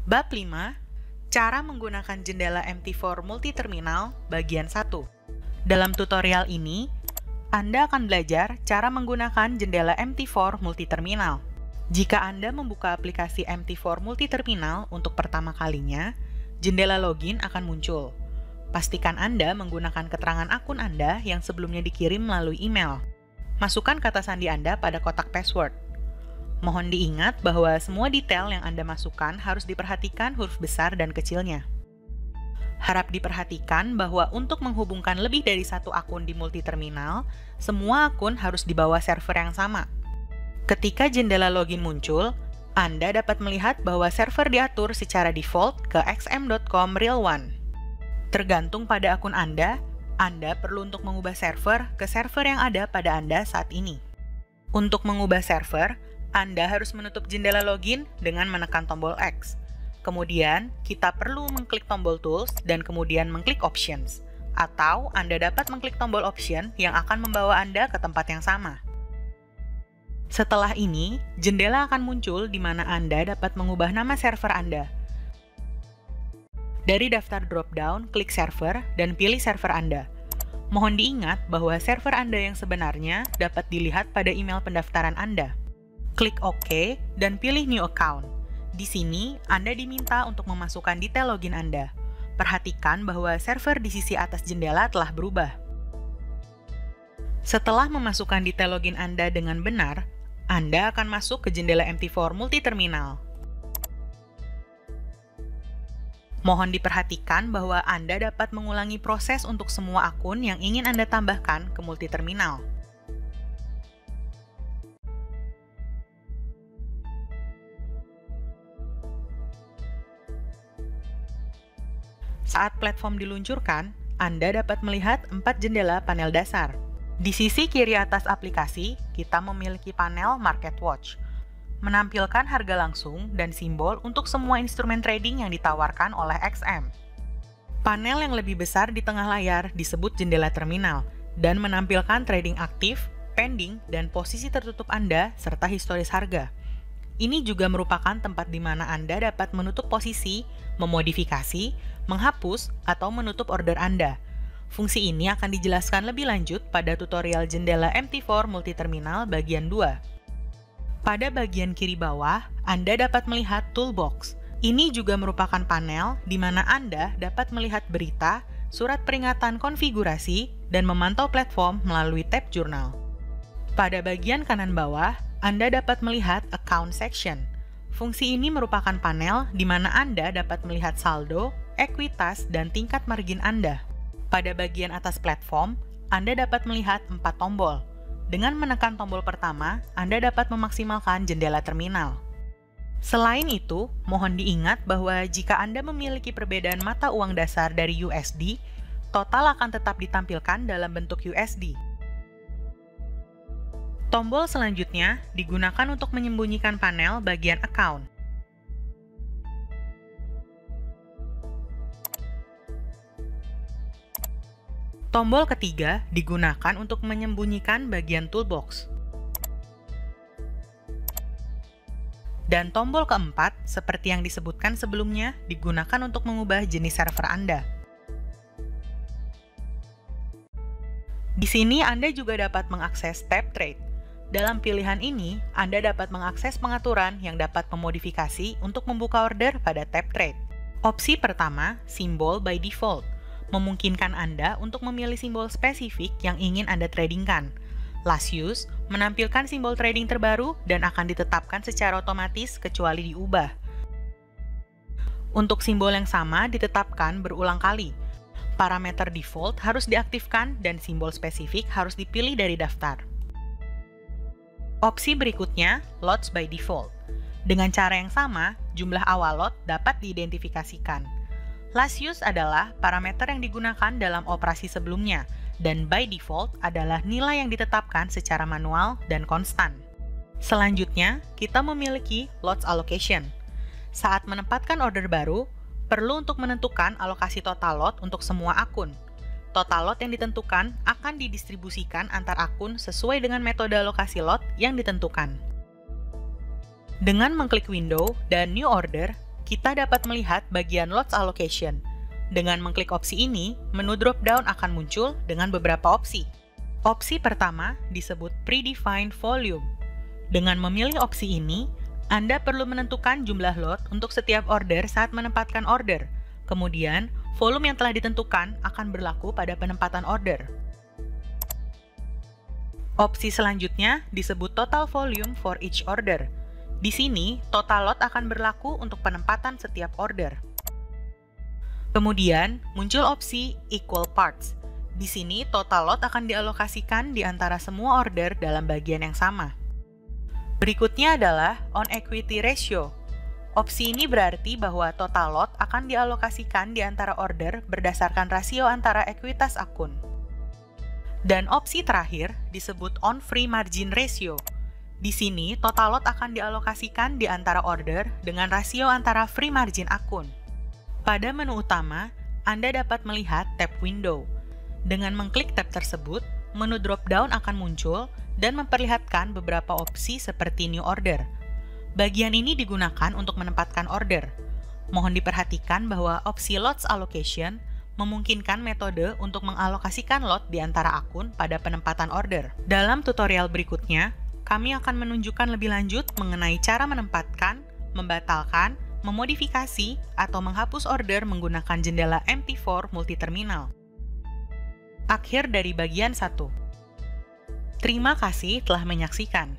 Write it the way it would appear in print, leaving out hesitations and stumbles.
Bab 5, Cara menggunakan jendela MT4 Multiterminal bagian 1. Dalam tutorial ini, Anda akan belajar cara menggunakan jendela MT4 Multiterminal. Jika Anda membuka aplikasi MT4 Multiterminal untuk pertama kalinya, jendela login akan muncul. Pastikan Anda menggunakan keterangan akun Anda yang sebelumnya dikirim melalui email. Masukkan kata sandi Anda pada kotak password. Mohon diingat bahwa semua detail yang Anda masukkan harus diperhatikan huruf besar dan kecilnya. Harap diperhatikan bahwa untuk menghubungkan lebih dari satu akun di multiterminal, semua akun harus di bawah server yang sama. Ketika jendela login muncul, Anda dapat melihat bahwa server diatur secara default ke xm.com real1. Tergantung pada akun Anda perlu untuk mengubah server ke server yang ada pada Anda saat ini. Untuk mengubah server, Anda harus menutup jendela login dengan menekan tombol X. Kemudian, kita perlu mengklik tombol Tools dan kemudian mengklik Options. Atau Anda dapat mengklik tombol Option yang akan membawa Anda ke tempat yang sama. Setelah ini, jendela akan muncul di mana Anda dapat mengubah nama server Anda. Dari daftar drop-down, klik Server dan pilih server Anda. Mohon diingat bahwa server Anda yang sebenarnya dapat dilihat pada email pendaftaran Anda. Klik OK dan pilih New Account. Di sini, Anda diminta untuk memasukkan detail login Anda. Perhatikan bahwa server di sisi atas jendela telah berubah. Setelah memasukkan detail login Anda dengan benar, Anda akan masuk ke jendela MT4 Multiterminal. Mohon diperhatikan bahwa Anda dapat mengulangi proses untuk semua akun yang ingin Anda tambahkan ke multiterminal. Saat platform diluncurkan, Anda dapat melihat 4 jendela panel dasar. Di sisi kiri atas aplikasi, kita memiliki panel Market Watch, menampilkan harga langsung dan simbol untuk semua instrumen trading yang ditawarkan oleh XM. Panel yang lebih besar di tengah layar disebut jendela terminal dan menampilkan trading aktif, pending, dan posisi tertutup Anda serta historis harga. Ini juga merupakan tempat di mana Anda dapat menutup posisi, memodifikasi, menghapus, atau menutup order Anda. Fungsi ini akan dijelaskan lebih lanjut pada tutorial jendela MT4 Multiterminal bagian 2. Pada bagian kiri bawah, Anda dapat melihat Toolbox. Ini juga merupakan panel di mana Anda dapat melihat berita, surat peringatan konfigurasi, dan memantau platform melalui tab Jurnal. Pada bagian kanan bawah, Anda dapat melihat Account Section. Fungsi ini merupakan panel di mana Anda dapat melihat saldo, ekuitas, dan tingkat margin Anda. Pada bagian atas platform, Anda dapat melihat 4 tombol. Dengan menekan tombol pertama, Anda dapat memaksimalkan jendela terminal. Selain itu, mohon diingat bahwa jika Anda memiliki perbedaan mata uang dasar dari USD, total akan tetap ditampilkan dalam bentuk USD. Tombol selanjutnya digunakan untuk menyembunyikan panel bagian account. Tombol ketiga digunakan untuk menyembunyikan bagian toolbox. Dan tombol keempat, seperti yang disebutkan sebelumnya, digunakan untuk mengubah jenis server Anda. Di sini Anda juga dapat mengakses tab Trade. Dalam pilihan ini, Anda dapat mengakses pengaturan yang dapat memodifikasi untuk membuka order pada tab Trade. Opsi pertama, Symbol by Default, memungkinkan Anda untuk memilih simbol spesifik yang ingin Anda tradingkan. Last Use menampilkan simbol trading terbaru dan akan ditetapkan secara otomatis kecuali diubah. Untuk simbol yang sama ditetapkan berulang kali. Parameter default harus diaktifkan dan simbol spesifik harus dipilih dari daftar. Opsi berikutnya, Lots by Default. Dengan cara yang sama, jumlah awal lot dapat diidentifikasikan. Last Use adalah parameter yang digunakan dalam operasi sebelumnya, dan by default adalah nilai yang ditetapkan secara manual dan konstan. Selanjutnya, kita memiliki Lots Allocation. Saat menempatkan order baru, perlu untuk menentukan alokasi total lot untuk semua akun. Total lot yang ditentukan akan didistribusikan antar akun sesuai dengan metode alokasi lot yang ditentukan. Dengan mengklik window dan new order, kita dapat melihat bagian Lots Allocation. Dengan mengklik opsi ini, menu drop-down akan muncul dengan beberapa opsi. Opsi pertama disebut Predefined Volume. Dengan memilih opsi ini, Anda perlu menentukan jumlah lot untuk setiap order saat menempatkan order. Kemudian, volume yang telah ditentukan akan berlaku pada penempatan order. Opsi selanjutnya disebut Total Volume for each order. Di sini, total lot akan berlaku untuk penempatan setiap order. Kemudian, muncul opsi Equal Parts. Di sini, total lot akan dialokasikan di antara semua order dalam bagian yang sama. Berikutnya adalah On Equity Ratio. Opsi ini berarti bahwa total lot akan dialokasikan di antara order berdasarkan rasio antara ekuitas akun. Dan opsi terakhir disebut On Free Margin Ratio. Di sini, total lot akan dialokasikan di antara order dengan rasio antara free margin akun. Pada menu utama, Anda dapat melihat tab Window. Dengan mengklik tab tersebut, menu drop-down akan muncul dan memperlihatkan beberapa opsi seperti New Order. Bagian ini digunakan untuk menempatkan order. Mohon diperhatikan bahwa opsi Lots Allocation memungkinkan metode untuk mengalokasikan lot di antara akun pada penempatan order. Dalam tutorial berikutnya, kami akan menunjukkan lebih lanjut mengenai cara menempatkan, membatalkan, memodifikasi, atau menghapus order menggunakan jendela MT4 multiterminal. Akhir dari bagian 1. Terima kasih telah menyaksikan.